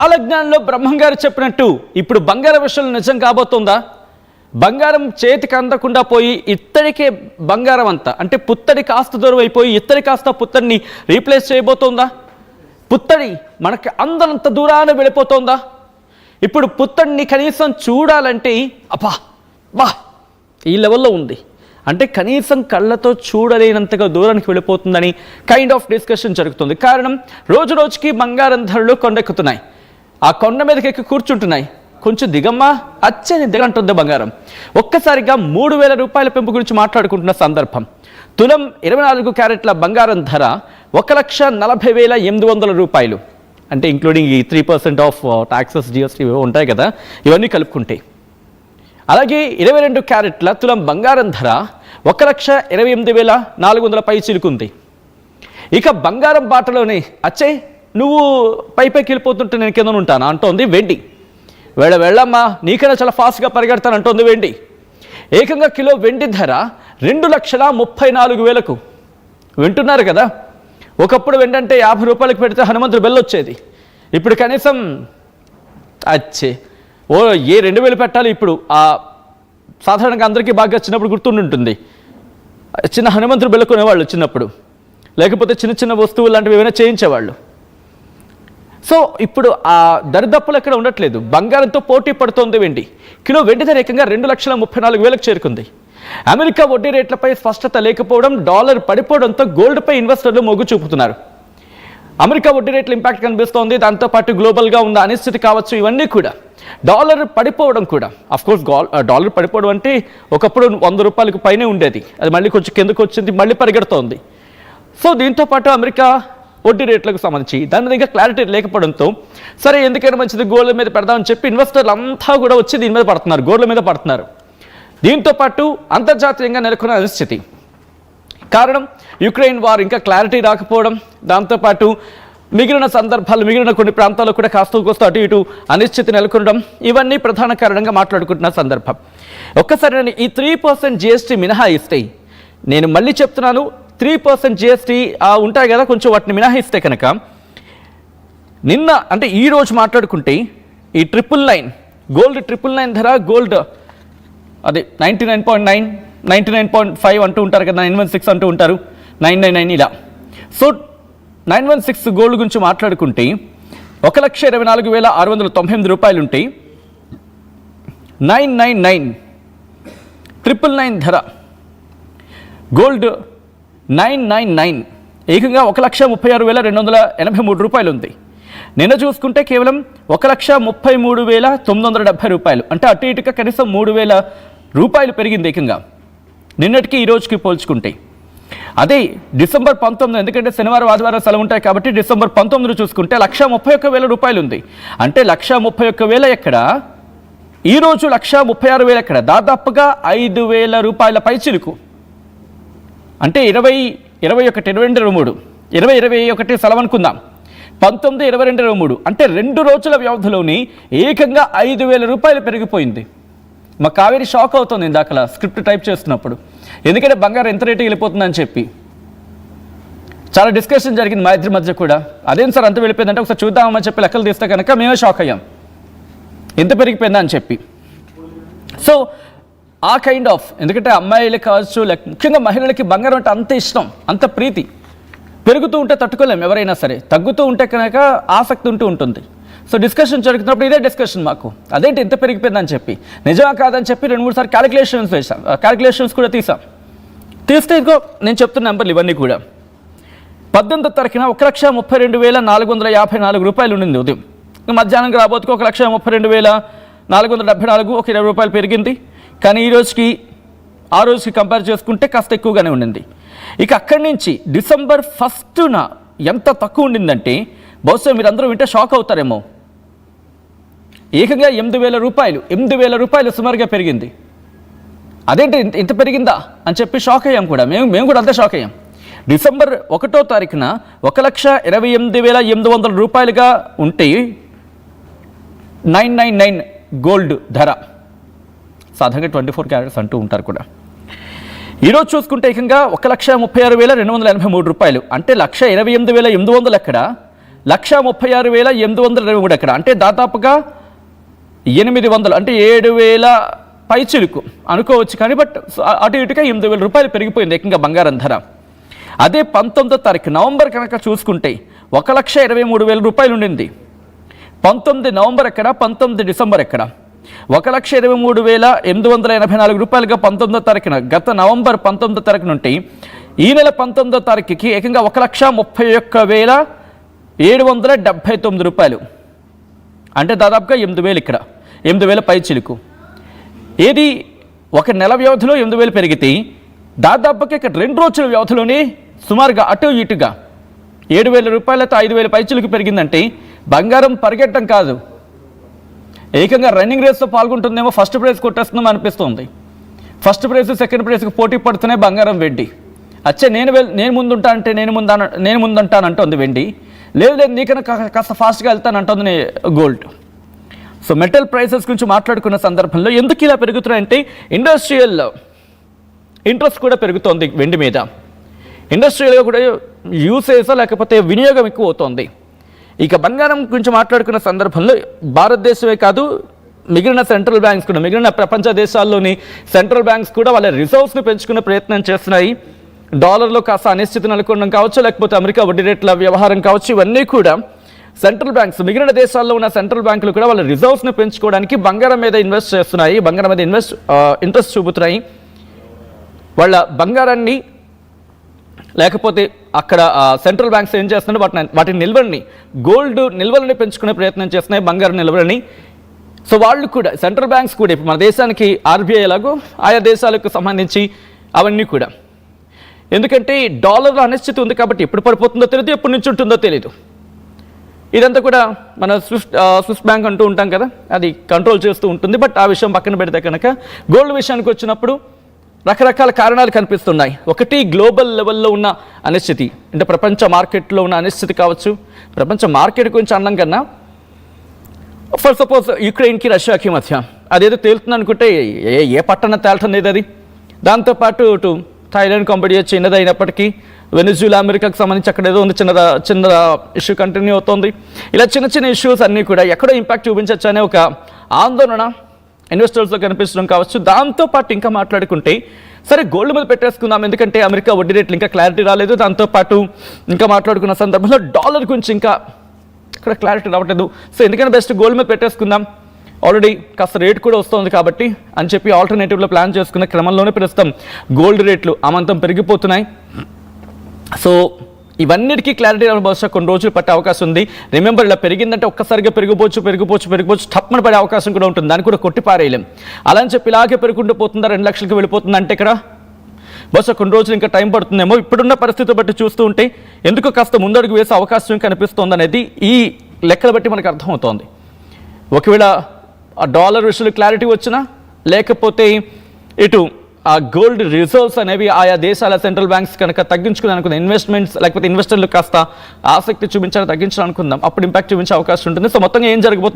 కాలజ్ఞానంలో బ్రహ్మంగారు చెప్పినట్టు ఇప్పుడు బంగారం విషయంలో నిజం కాబోతుందా? బంగారం చేతికి అందకుండా పోయి ఇత్తడికే బంగారం అంతా, అంటే పుత్తడి కాస్త దూరం అయిపోయి ఇత్తడి కాస్త పుత్తడిని రీప్లేస్ చేయబోతోందా? పుత్తడి మనకి అందనంత దూరాన వెళ్ళిపోతుందా? ఇప్పుడు పుత్తడిని కనీసం చూడాలంటే అబ్బా బా ఈ లెవెల్లో ఉంది అంటే కనీసం కళ్ళతో చూడలేనంతగా దూరానికి వెళ్ళిపోతుందని కైండ్ ఆఫ్ డిస్కషన్ జరుగుతుంది. కారణం రోజు రోజుకి బంగారం ధరలు కొండెక్కుతున్నాయి. ఆ కొండ మీదకి ఎక్కి కూర్చుంటున్నాయి. కొంచెం దిగమ్మా అచ్చని దిగంటుంది బంగారం. ఒక్కసారిగా 3,000 రూపాయల పెంపు గురించి మాట్లాడుకుంటున్న సందర్భం. తులం 24 క్యారెట్ల బంగారం ధర 1,40,800 రూపాయలు, అంటే ఇంక్లూడింగ్ ఈ 3% ఆఫ్ ట్యాక్సెస్ జిఎస్టీ ఉంటాయి కదా, ఇవన్నీ కలుపుకుంటే. అలాగే 22 క్యారెట్ల తులం బంగారం ధర 1,28,400 పై చిలుకుంది. ఇక బంగారం బాటలోనే అచ్చే నువ్వు పైపైకి వెళ్ళిపోతుంటే నేను కింద ఉంటాను అంటోంది వెండి. వెళ్ళమ్మా నీకైనా చాలా ఫాస్ట్గా పరిగెడతాను అంటోంది వెండి. ఏకంగా కిలో వెండి ధర 2,34,000. వింటున్నారు కదా, ఒకప్పుడు వెండి అంటే 50 రూపాయలకు పెడితే హనుమంతుడు బెల్ వచ్చేది. ఇప్పుడు కనీసం అచ్చే ఓ 2,000 పెట్టాలి. ఇప్పుడు సాధారణంగా అందరికీ బాగా చిన్నప్పుడు గుర్తుంటుంది, చిన్న హనుమంతుడు బెల్ కొనేవాళ్ళు చిన్నప్పుడు, లేకపోతే చిన్న చిన్న వస్తువులు లాంటివి ఏమైనా చేయించేవాళ్ళు. సో ఇప్పుడు ఆ దరిదప్పులు ఎక్కడ ఉండట్లేదు. బంగారంతో పోటీ పడుతోంది వెండి. కిలో వెండి ధర ఏకంగా 2,34,000 చేరుకుంది. అమెరికా వడ్డీ రేట్లపై స్పష్టత లేకపోవడం, డాలర్ పడిపోవడంతో గోల్డ్పై ఇన్వెస్టర్లు మొగ్గు చూపుతున్నారు. అమెరికా వడ్డీ రేట్ల ఇంపాక్ట్ కనిపిస్తోంది. దాంతోపాటు గ్లోబల్గా ఉన్న అనిశ్చితి కావచ్చు, ఇవన్నీ కూడా. డాలర్ పడిపోవడం కూడా, అఫ్కోర్స్ డాలర్ పడిపోవడం అంటే ఒకప్పుడు 100 రూపాయలకు పైనే ఉండేది, అది మళ్ళీ కొంచెం కిందకు వచ్చింది, మళ్ళీ పరిగెడుతోంది. సో దీంతోపాటు అమెరికా వడ్డీ రేట్లకు సంబంధించి దాని మీద ఇంకా క్లారిటీ లేకపోవడంతో సరే ఎందుకైనా మంచిది గోల్డ్ మీద పెడదామని చెప్పి ఇన్వెస్టర్లు అంతా కూడా వచ్చి దీని మీద పడుతున్నారు, గోల్డ్ మీద పడుతున్నారు. దీంతోపాటు అంతర్జాతీయంగా నెలకొన్న అనిశ్చితి కారణం యుక్రెయిన్ వార్ ఇంకా క్లారిటీ రాకపోవడం, దాంతోపాటు మిగిలిన సందర్భాలు మిగిలిన కొన్ని ప్రాంతాల్లో కూడా కాస్త కోస్త అటు ఇటు అనిశ్చితి నెలకొనడం, ఇవన్నీ ప్రధాన కారణంగా మాట్లాడుకుంటున్న సందర్భం. ఒక్కసారి నేను ఈ 3% జిఎస్టీ మినహాయిస్తే, నేను మళ్ళీ చెప్తున్నాను 3% జిఎస్టీ ఉంటాయి కదా కొంచెం, వాటిని మినహాయిస్తే కనుక నిన్న అంటే ఈ రోజు మాట్లాడుకుంటే ఈ 999 గోల్డ్ 999 ధర, గోల్డ్ అదే 99.9 99.5 అంటూ ఉంటారు కదా, 916 అంటూ ఉంటారు, 999 ఇలా. సో 916 గోల్డ్ గురించి మాట్లాడుకుంటే 1,24,698 రూపాయలు ఉంటాయి. 999 ధర గోల్డ్ 999 ఏకంగా 1,36,283 రూపాయలు ఉంది. నిన్న చూసుకుంటే కేవలం 1,33,970 రూపాయలు, అంటే అటు ఇటుగా కనీసం 3,000 రూపాయలు పెరిగింది ఏకంగా నిన్నటికి ఈ రోజుకి పోల్చుకుంటే. అదే డిసెంబర్ 19, ఎందుకంటే శనివారం ఆదివారం సెలవు ఉంటాయి కాబట్టి డిసెంబర్ 19 చూసుకుంటే 1,31,000 రూపాయలు ఉంది. అంటే 1,31,000 ఎక్కడ, ఈరోజు 1,36,000 ఎక్కడ, దాదాపుగా 5,000 రూపాయల పై చిలుకు. అంటే 2021 సెలవు అనుకుందాం, 19, 22, 23 అంటే 2 రోజుల వ్యవధిలోని ఏకంగా 5,000 రూపాయలు పెరిగిపోయింది. మా కావేరి షాక్ అవుతుంది ఇందాకలా స్క్రిప్ట్ టైప్ చేస్తున్నప్పుడు, ఎందుకంటే బంగారం ఎంత రేటు వెళ్ళిపోతుందని చెప్పి చాలా డిస్కషన్ జరిగింది మా ఇద్దరి మధ్య కూడా. అదేం సార్ అంత వెళ్ళిపోయిందంటే ఒకసారి చూద్దామని చెప్పి లెక్కలు తీస్తే కనుక మేమే షాక్ అయ్యాం ఎంత పెరిగిపోయిందా అని చెప్పి. సో ఆ కైండ్ ఆఫ్, ఎందుకంటే అమ్మాయిలు కావచ్చు ముఖ్యంగా మహిళలకి బంగారం అంటే అంత ఇష్టం, అంత ప్రీతి. పెరుగుతూ ఉంటే తట్టుకోలేము ఎవరైనా సరే, తగ్గుతూ ఉంటే కనుక ఆసక్తి ఉంటుంది. సో డిస్కషన్ జరుగుతున్నప్పుడు ఇదే డిస్కషన్ మాకు, అదేంటి ఎంత పెరిగిపోయిందని చెప్పి, నిజమా కాదని చెప్పి 2-3 సార్లు క్యాలిక్యులేషన్స్ కూడా తీస్తే ఇదిగో నేను చెప్తున్న నెంబర్లు ఇవన్నీ కూడా. 18వ తారీఖున 1,32,454 రూపాయలు ఉండింది ఉదయం. మధ్యాహ్నం రాబోతుకు 1,32,474, ఒక 20 రూపాయలు పెరిగింది. కానీ ఈ రోజుకి ఆ రోజుకి కంపేర్ చేసుకుంటే కాస్త ఎక్కువగానే ఉండింది. ఇక అక్కడి నుంచి డిసెంబర్ 1న ఎంత తక్కువ ఉండిందంటే బహుశా మీరందరూ వింటే షాక్ అవుతారేమో, ఏకంగా 8,000 రూపాయలు సుమారుగా పెరిగింది. అదేంటి ఇంత పెరిగిందా అని చెప్పి షాక్ అయ్యాం కూడా, మేము కూడా అంతే షాక్ అయ్యాం. డిసెంబర్ 1వ తారీఖున 1,28,800 రూపాయలుగా ఉంటే 999 గోల్డ్ ధర, సాధారణంగా 24 క్యారెట్స్ అంటూ ఉంటారు కూడా. ఈరోజు చూసుకుంటే ఏకంగా 1,36,283 రూపాయలు, అంటే 1,28,800 ఎక్కడ, 1,36,823 ఎక్కడ అంటే దాదాపుగా 800 అంటే 7,000 పైచిలుకు అనుకోవచ్చు. కానీ బట్ అటు ఇటుగా 8,000 రూపాయలు పెరిగిపోయింది ఏకంగా బంగారం ధర. అదే 19వ తారీఖు నవంబర్ కనుక చూసుకుంటే 1,23,000 రూపాయలు ఉండింది. 19 నవంబర్ ఎక్కడ, 19 డిసెంబర్ ఎక్కడ? 1,23,884 రూపాయలుగా 19వ తారీఖున గత నవంబర్ 19వ తారీఖు నుండి ఈ నెల 19వ తారీఖుకి ఏకంగా 1,31,779 రూపాయలు అంటే దాదాపుగా 8,000 ఇక్కడ 8,000 పై చిలుకు. ఏది ఒక నెల వ్యవధిలో 8,000 పెరిగితే దాదాపుగా ఇక్కడ 2 రోజుల వ్యవధిలోనే సుమారుగా అటు ఇటుగా 7,000 రూపాయలతో 5,000 పైచులకు పెరిగిందంటే బంగారం పరిగెట్టడం కాదు, ఏకంగా రన్నింగ్ రేస్లో పాల్గొంటుందేమో, ఫస్ట్ ప్రైజ్ కొట్టేస్తుందేమో అనిపిస్తుంది. ఫస్ట్ ప్రైజ్ సెకండ్ ప్రైజ్కి పోటీ పడుతున్నాయి బంగారం వెండి. అచ్చే నేను ముందుంటానంటుంది వెండి. లేదు నీకన్నా కాస్త ఫాస్ట్గా వెళ్తానంటుంది గోల్డ్. సో మెటల్ ప్రైసెస్ గురించి మాట్లాడుకున్న సందర్భంలో ఎందుకు ఇలా పెరుగుతున్నాయంటే ఇండస్ట్రియల్ ఇంట్రెస్ట్ కూడా పెరుగుతోంది వెండి మీద. ఇండస్ట్రియల్గా కూడా యూసేజ్ లేకపోతే వినియోగం ఎక్కువ అవుతోంది. ఇక బంగారం గురించి మాట్లాడుకున్న సందర్భంలో భారతదేశమే కాదు మిగిలిన సెంట్రల్ బ్యాంక్స్ కూడా, మిగిలిన ప్రపంచ దేశాల్లోని సెంట్రల్ బ్యాంక్స్ కూడా వాళ్ళ రిజర్వ్స్ని పెంచుకునే ప్రయత్నం చేస్తున్నాయి. డాలర్లో కాస్త అనిశ్చితి నెలకొనడం కావచ్చు, లేకపోతే అమెరికా వడ్డీ రేట్ల వ్యవహారం కావచ్చు, ఇవన్నీ కూడా సెంట్రల్ బ్యాంక్స్ మిగిలిన దేశాల్లో ఉన్న సెంట్రల్ బ్యాంకులు కూడా వాళ్ళ రిజర్వ్స్ని పెంచుకోవడానికి బంగారం మీద ఇన్వెస్ట్ చేస్తున్నాయి, బంగారం మీద ఇంట్రెస్ట్ చూపుతున్నాయి. వాళ్ళ బంగారాన్ని లేకపోతే అక్కడ సెంట్రల్ బ్యాంక్స్ ఏం చేస్తున్నాయి, వాటి నిల్వల్ని, గోల్డ్ నిల్వలని పెంచుకునే ప్రయత్నం చేస్తున్నాయి, బంగారం నిల్వలని. సో వాళ్ళు కూడా సెంట్రల్ బ్యాంక్స్ కూడా ఇప్పుడు మన దేశానికి ఆర్బీఐ ఎలాగో ఆయా దేశాలకు సంబంధించి అవన్నీ కూడా, ఎందుకంటే డాలర్లో అనిశ్చితి ఉంది కాబట్టి ఎప్పుడు పడిపోతుందో తెలియదు, ఎప్పటి నుంచి ఉంటుందో తెలియదు. ఇదంతా కూడా మన స్విస్ బ్యాంక్ అంటూ ఉంటాం కదా, అది కంట్రోల్ చేస్తూ ఉంటుంది. బట్ ఆ విషయం పక్కన పెడితే కనుక గోల్డ్ విషయానికి వచ్చినప్పుడు రకరకాల కారణాలు కనిపిస్తున్నాయి. ఒకటి గ్లోబల్ లెవెల్లో ఉన్న అనిశ్చితి, అంటే ప్రపంచ మార్కెట్లో ఉన్న అనిశ్చితి కావచ్చు. ప్రపంచ మార్కెట్ గురించి అనడం కన్నా ఫర్ సపోజ్ యుక్రెయిన్కి రష్యాకి మధ్య అదేదో తేలుతుంది అనుకుంటే ఏ పట్టణం తేలటం లేదు అది. దాంతోపాటు ఇటు థాయిలాండ్ కంబోడియా చిన్నది అయినప్పటికీ వెనిజులా అమెరికాకు సంబంధించి అక్కడ ఏదో ఉంది, చిన్న ఇష్యూ కంటిన్యూ అవుతుంది. ఇలా చిన్న చిన్న ఇష్యూస్ అన్నీ కూడా ఎక్కడో ఇంపాక్ట్ చూపించవచ్చు అనే ఒక ఆందోళన ఇన్వెస్టర్స్లో కనిపించడం కావచ్చు. దాంతోపాటు ఇంకా మాట్లాడుకుంటే సరే గోల్డ్ మీద పెట్టేసుకుందాం, ఎందుకంటే అమెరికా వడ్డీ రేట్లు ఇంకా క్లారిటీ రాలేదు. దాంతోపాటు ఇంకా మాట్లాడుకున్న సందర్భంలో డాలర్ గురించి ఇంకా ఇక్కడ క్లారిటీ రావట్లేదు. సో ఎందుకంటే బెస్ట్ గోల్డ్ మీద పెట్టేసుకుందాం, ఆల్రెడీ కాస్త రేట్ కూడా వస్తుంది కాబట్టి అని చెప్పి ఆల్టర్నేటివ్లో ప్లాన్ చేసుకున్న క్రమంలోనే ప్రస్తుతం గోల్డ్ రేట్లు అమాంతం పెరిగిపోతున్నాయి. సో ఇవన్నిటికీ క్లారిటీ రావడం బహుశా కొన్ని రోజులు పట్టే అవకాశం ఉంది. రిమెంబర్ ఇలా పెరిగిందంటే ఒక్కసారిగా పెరిగిపోవచ్చు టప్మని పడే అవకాశం కూడా ఉంటుంది, దాన్ని కూడా కొట్టిపారేయలేం. అలా అని చెప్పి ఇలాగే పెరుగుకుంటూ పోతుందా 2 లక్షలకి వెళ్ళిపోతుంది అంటే ఇక్కడ బహుశా కొన్ని రోజులు ఇంకా టైం పడుతుందేమో. ఇప్పుడున్న పరిస్థితి బట్టి చూస్తూ ఉంటే ఎందుకు కాస్త ముందడుగు వేసే అవకాశం కనిపిస్తోంది అనేది ఈ లెక్కలు బట్టి మనకు అర్థమవుతోంది. ఒకవేళ ఆ డాలర్ విషయంలో క్లారిటీ వచ్చినా, లేకపోతే ఇటు ఆ గోల్డ్ రిజర్వ్స్ అనేవి ఆయా దేశాల సెంట్రల్ బ్యాంక్స్ కనుక తగ్గించుకుని అనుకుందాం, ఇన్వెస్ట్మెంట్స్ లేకపోతే ఇన్వెస్టర్లు కాస్త ఆసక్తి చూపించాలని తగ్గించాలనుకుందాం, అప్పుడు ఇంపాక్ట్ చూపించే అవకాశం ఉంటుంది. సో మొత్తంగా ఏం జరగబోతుంది